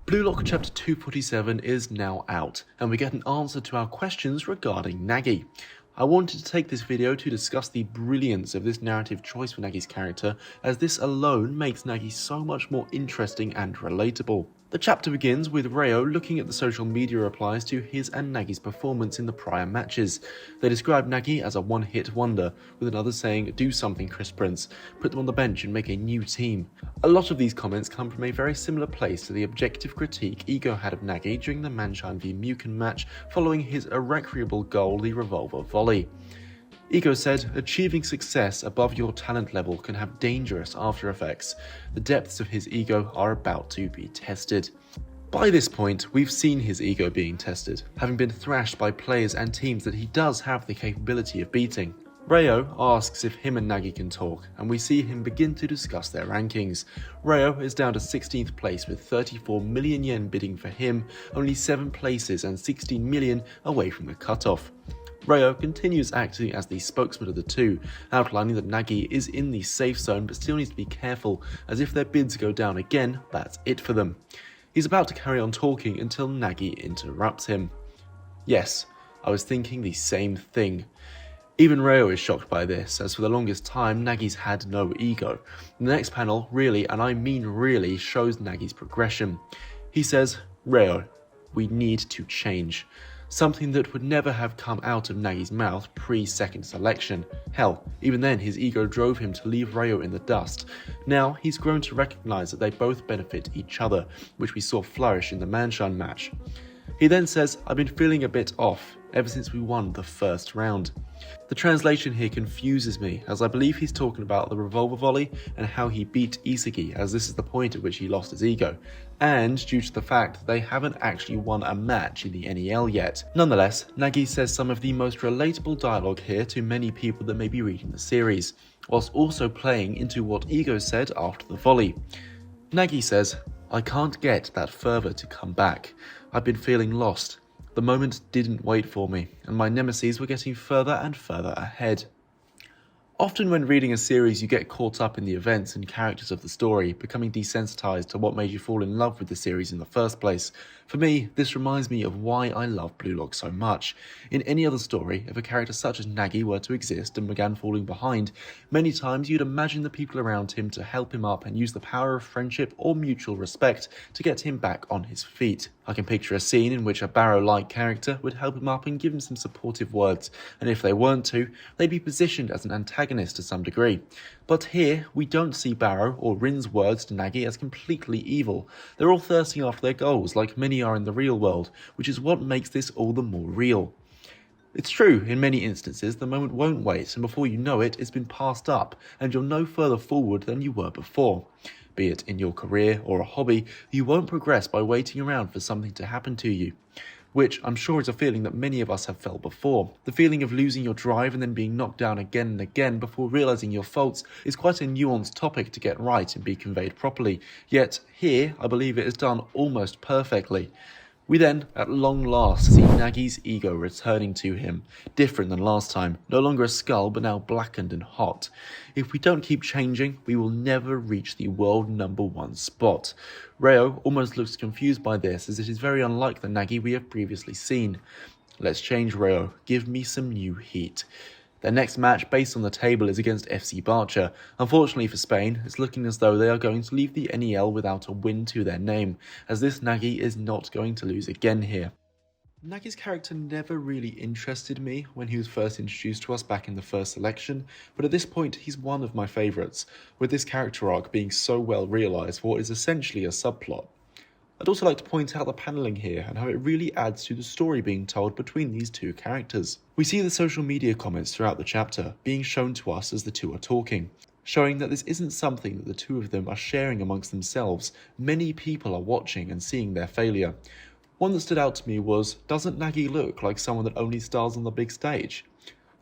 Blue Lock Chapter 247 is now out, and we get an answer to our questions regarding Nagi. I wanted to take this video to discuss the brilliance of this narrative choice for Nagi's character, as this alone makes Nagi so much more interesting and relatable. The chapter begins with Reo looking at the social media replies to his and Nagi's performance in the prior matches. They describe Nagi as a one-hit wonder, with another saying, "Do something, Chris Prince, put them on the bench and make a new team." A lot of these comments come from a very similar place to the objective critique Ego had of Nagi during the Manshine v Muken match following his irrecoverable goal, the revolver volley. Ego said, "Achieving success above your talent level can have dangerous after effects. The depths of his ego are about to be tested." By this point, we've seen his ego being tested, having been thrashed by players and teams that he does have the capability of beating. Reo asks if him and Nagi can talk, and we see him begin to discuss their rankings. Reo is down to 16th place with 34 million yen bidding for him, only 7 places and 16 million away from the cutoff. Reo continues acting as the spokesman of the two, outlining that Nagi is in the safe zone but still needs to be careful, as if their bids go down again, that's it for them. He's about to carry on talking until Nagi interrupts him. Yes, I was thinking the same thing. Even Reo is shocked by this, as for the longest time Nagi's had no ego. The next panel really, and I mean really, shows Nagi's progression. He says, "Reo, we need to change." Something that would never have come out of Nagi's mouth pre-second selection. Hell, even then his ego drove him to leave Reo in the dust. Now he's grown to recognise that they both benefit each other, which we saw flourish in the Manshine match. He then says, "I've been feeling a bit off ever since we won the first round." The translation here confuses me, as I believe he's talking about the revolver volley and how he beat Isagi, as this is the point at which he lost his ego, and due to the fact that they haven't actually won a match in the NEL yet. Nonetheless, Nagi says some of the most relatable dialogue here to many people that may be reading the series, whilst also playing into what Ego said after the volley. Nagi says, "I can't get that fervour to come back. I've been feeling lost. The moment didn't wait for me, and my nemesis were getting further and further ahead." Often when reading a series you get caught up in the events and characters of the story, becoming desensitized to what made you fall in love with the series in the first place. For me, this reminds me of why I love Blue Lock so much. In any other story, if a character such as Nagi were to exist and began falling behind, many times you'd imagine the people around him to help him up and use the power of friendship or mutual respect to get him back on his feet. I can picture a scene in which a Barrow-like character would help him up and give him some supportive words, and if they weren't to, they'd be positioned as an antagonist to some degree. But here, we don't see Barrow or Rin's words to Nagi as completely evil. They're all thirsting after their goals, like many are in the real world, which is what makes this all the more real. It's true, in many instances, the moment won't wait, and before you know it, it's been passed up, and you're no further forward than you were before. Be it in your career or a hobby, you won't progress by waiting around for something to happen to you. Which I'm sure is a feeling that many of us have felt before. The feeling of losing your drive and then being knocked down again and again before realising your faults is quite a nuanced topic to get right and be conveyed properly. Yet here, I believe it is done almost perfectly. We then, at long last, see Nagi's ego returning to him, different than last time, no longer a skull but now blackened and hot. If we don't keep changing, we will never reach the world #1 spot. Reo almost looks confused by this, as it is very unlike the Nagi we have previously seen. Let's change, Reo, give me some new heat. Their next match based on the table is against FC Barca. Unfortunately for Spain, it's looking as though they are going to leave the NEL without a win to their name, as this Nagi is not going to lose again here. Nagi's character never really interested me when he was first introduced to us back in the first selection, but at this point he's one of my favourites, with this character arc being so well realised for what is essentially a subplot. I'd also like to point out the panelling here and how it really adds to the story being told between these two characters. We see the social media comments throughout the chapter being shown to us as the two are talking, showing that this isn't something that the two of them are sharing amongst themselves. Many people are watching and seeing their failure. One that stood out to me was, "Doesn't Nagi look like someone that only stars on the big stage?"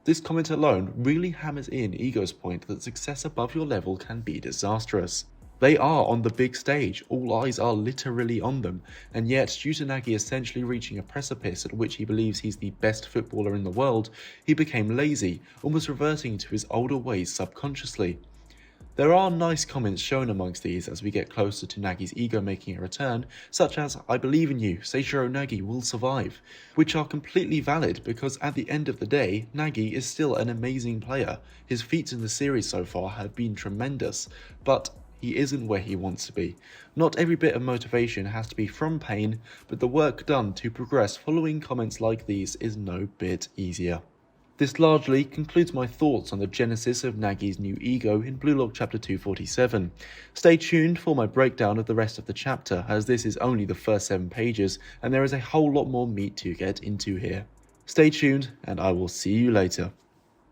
This comment alone really hammers in Ego's point that success above your level can be disastrous. They are on the big stage, all eyes are literally on them, and yet due to Nagi essentially reaching a precipice at which he believes he's the best footballer in the world, he became lazy, almost reverting to his older ways subconsciously. There are nice comments shown amongst these as we get closer to Nagi's ego making a return, such as "I believe in you, Seishiro Nagi will survive," which are completely valid because at the end of the day, Nagi is still an amazing player. His feats in the series so far have been tremendous, but he isn't where he wants to be. Not every bit of motivation has to be from pain, but the work done to progress following comments like these is no bit easier. This largely concludes my thoughts on the genesis of Nagi's new ego in Blue Lock Chapter 247. Stay tuned for my breakdown of the rest of the chapter, as this is only the first 7 pages and there is a whole lot more meat to get into here. Stay tuned and I will see you later.